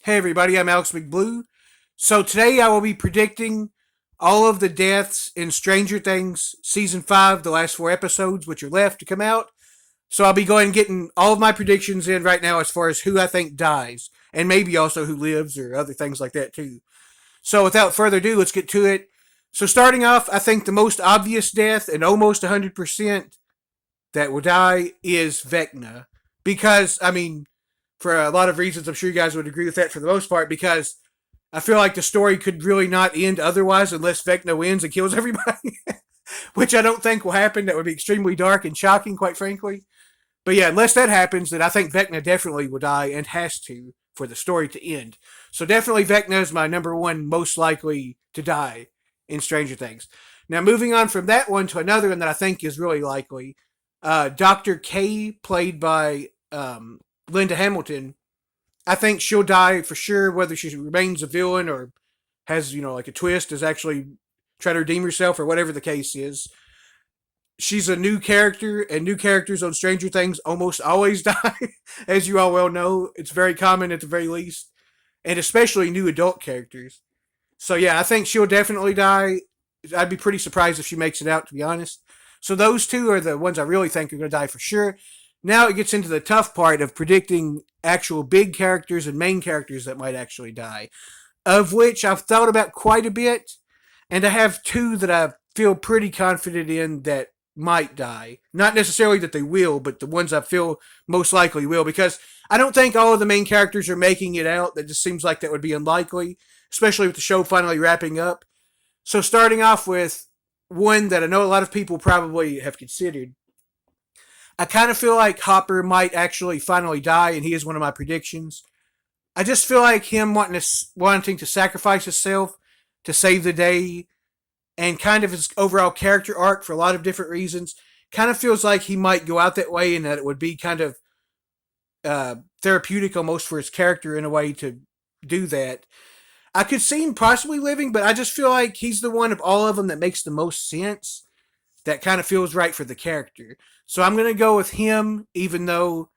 Hey everybody, I'm Alex McBlue. So today I will be predicting all of the deaths in Stranger Things season 5, the last 4 episodes which are left to come out. So I'll be going and getting all of my predictions in right now as far as who I think dies and maybe also who lives or other things like that too. So without further ado, let's get to it. So starting off, I think the most obvious death and almost 100% that will die is Vecna because for a lot of reasons, I'm sure you guys would agree with that for the most part because I feel like the story could really not end otherwise unless Vecna wins and kills everybody, which I don't think will happen. That would be extremely dark and shocking, quite frankly. But yeah, unless that happens, then I think Vecna definitely will die and has to for the story to end. So definitely Vecna is my number one most likely to die in Stranger Things. Now moving on from that one to another one that I think is really likely, Dr. K, played by Linda Hamilton. I think she'll die for sure, whether she remains a villain or has, like a twist, is actually trying to redeem herself or whatever the case is. She's a new character, and new characters on Stranger Things almost always die, as you all well know. It's very common at the very least, and especially new adult characters. So yeah, I think she'll definitely die. I'd be pretty surprised if she makes it out, to be honest. So those two are the ones I really think are going to die for sure. Now it gets into the tough part of predicting actual big characters and main characters that might actually die, of which I've thought about quite a bit, and I have two that I feel pretty confident in that might die. Not necessarily that they will, but the ones I feel most likely will, because I don't think all of the main characters are making it out. That just seems like that would be unlikely, especially with the show finally wrapping up. So starting off with one that I know a lot of people probably have considered, I kind of feel like Hopper might actually finally die, and he is one of my predictions. I just feel like him wanting to sacrifice himself to save the day, and kind of his overall character arc for a lot of different reasons, kind of feels like he might go out that way, and that it would be kind of therapeutic almost for his character in a way to do that. I could see him possibly living, but I just feel like he's the one of all of them that makes the most sense, that kind of feels right for the character. So I'm going to go with him, even though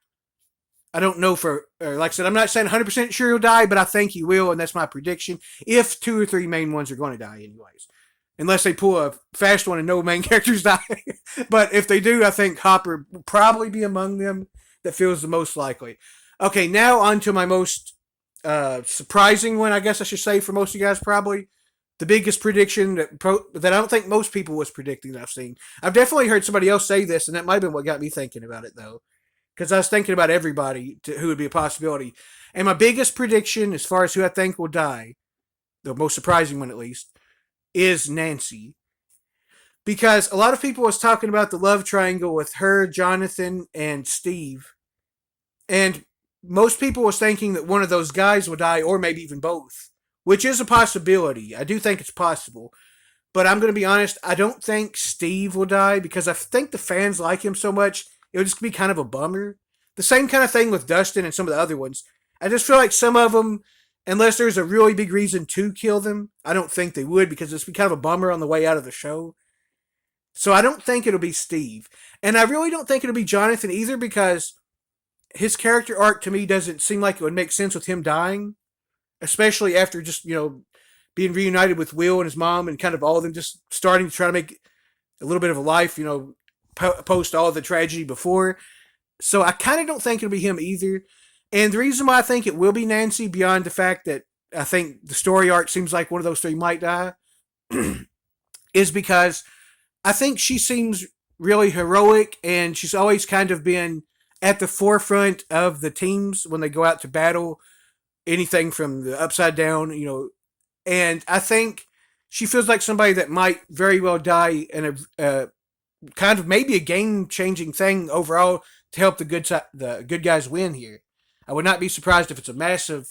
I don't know or like I said, I'm not saying 100% sure he'll die, but I think he will, and that's my prediction. If two or three main ones are going to die, anyways. Unless they pull a fast one and no main characters die. But if they do, I think Hopper will probably be among them that feels the most likely. Okay, now on to my most surprising one, I guess I should say, for most of you guys, probably the biggest prediction that I don't think most people was predicting that I've seen. I've definitely heard somebody else say this, and that might have been what got me thinking about it, though. Because I was thinking about everybody who would be a possibility. And my biggest prediction, as far as who I think will die, the most surprising one at least, is Nancy. Because a lot of people was talking about the love triangle with her, Jonathan, and Steve. And most people was thinking that one of those guys would die, or maybe even both, which is a possibility. I do think it's possible. But I'm going to be honest, I don't think Steve will die because I think the fans like him so much, it would just be kind of a bummer. The same kind of thing with Dustin and some of the other ones. I just feel like some of them, unless there's a really big reason to kill them, I don't think they would because it's be kind of a bummer on the way out of the show. So I don't think it'll be Steve. And I really don't think it'll be Jonathan either because his character arc to me doesn't seem like it would make sense with him dying, especially after just, being reunited with Will and his mom and kind of all of them just starting to try to make a little bit of a life, post all of the tragedy before. So I kind of don't think it'll be him either. And the reason why I think it will be Nancy, beyond the fact that I think the story arc seems like one of those three might die, is because I think she seems really heroic and she's always kind of been at the forefront of the teams when they go out to battle anything from the upside down, and I think she feels like somebody that might very well die in a kind of maybe a game changing thing overall to help the good guys win here. I would not be surprised if it's a massive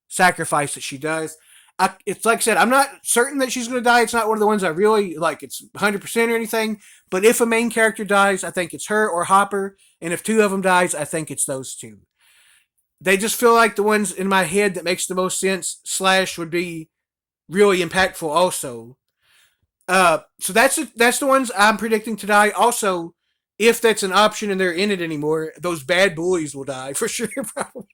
sacrifice that she does. It's like I said, I'm not certain that she's going to die. It's not one of the ones I really like. It's 100% or anything. But if a main character dies, I think it's her or Hopper. And if two of them dies, I think it's those two. They just feel like the ones in my head that makes the most sense. Slash would be really impactful also. So that's the ones I'm predicting to die. Also, if that's an option and they're in it anymore, those bad bullies will die for sure. Probably,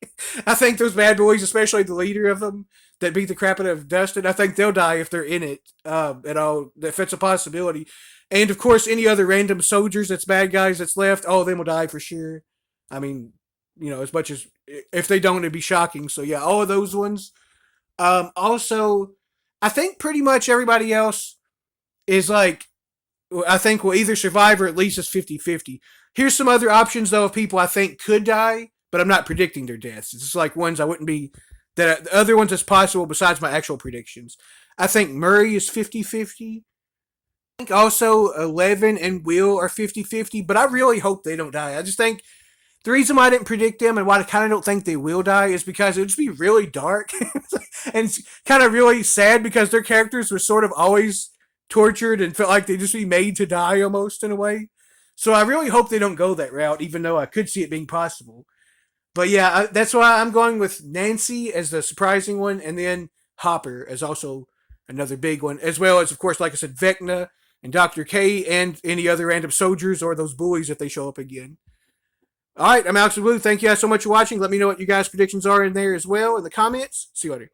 I think those bad bullies, especially the leader of them that beat the crap out of Dustin, I think they'll die if they're in it at all. If it's a possibility, and of course, any other random soldiers that's bad guys that's left, all of them will die for sure. I mean, as much as if they don't, it'd be shocking. So yeah, all of those ones. Also, I think pretty much everybody else is like I think will either survive or at least is 50-50. Here's some other options though of people I think could die, but I'm not predicting their deaths. It's just like ones I wouldn't be that the other ones is possible besides my actual predictions. I think Murray is 50-50. I think also 11 and Will are 50-50, but I really hope they don't die. I just think the reason why I didn't predict them and why I kind of don't think they will die is because it would just be really dark and it's kind of really sad because their characters were sort of always tortured and felt like they'd just be made to die almost in a way. So I really hope they don't go that route, even though I could see it being possible. But yeah, that's why I'm going with Nancy as the surprising one, and then Hopper as also another big one, as well as, of course, like I said, Vecna and Dr. K and any other random soldiers or those bullies if they show up again. All right, I'm Alex Blue. Thank you guys so much for watching. Let me know what you guys' predictions are in there as well in the comments. See you later.